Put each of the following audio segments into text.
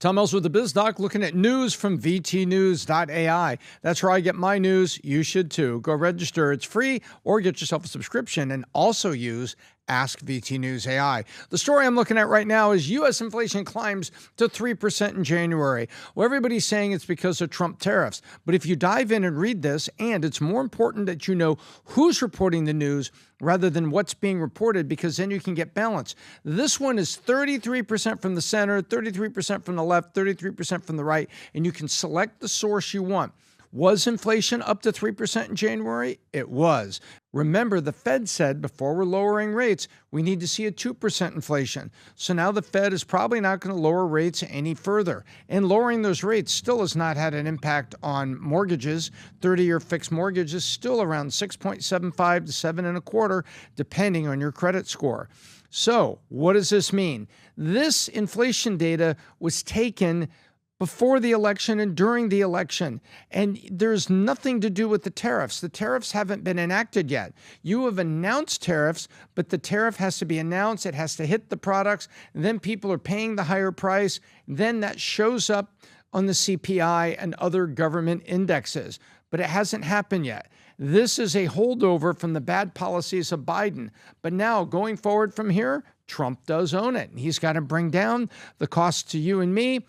Tom Mills with the Biz Doc, looking at news from vtnews.ai. That's where I get my news. You should too. Go register. It's free, or get yourself a subscription and also use Ask VT News AI. The story I'm looking at right now is U.S. inflation climbs to 3% in January. Well, everybody's saying it's because of Trump tariffs. But if you dive in and read this, and it's more important that you know who's reporting the news rather than what's being reported, because then you can get balance. This one is 33% from the center, 33% from the left, 33% from the right, and you can select the source you want. Was inflation up to 3% in January? It was. Remember, the Fed said before we're lowering rates, we need to see a 2% inflation. So now the Fed is probably not going to lower rates any further. And lowering those rates still has not had an impact on mortgages. 30-year fixed mortgage is still around 6.75 to 7.25, depending on your credit score. So what does this mean? This inflation data was taken before the election and during the election. And there's nothing to do with the tariffs. The tariffs haven't been enacted yet. You have announced tariffs, but the tariff has to be announced. It has to hit the products. Then people are paying the higher price. Then that shows up on the CPI and other government indexes. But it hasn't happened yet. This is a holdover from the bad policies of Biden. But now, going forward from here, Trump does own it. He's got to bring down the cost to you and me.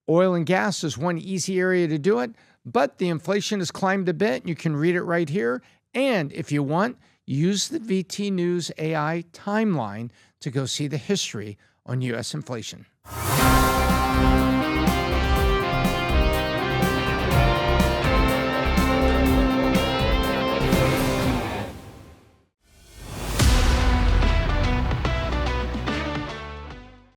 Oil and gas is one easy area to do it, but the inflation has climbed a bit. You can read it right here. And if you want, use the VT News AI timeline to go see the history on U.S. inflation.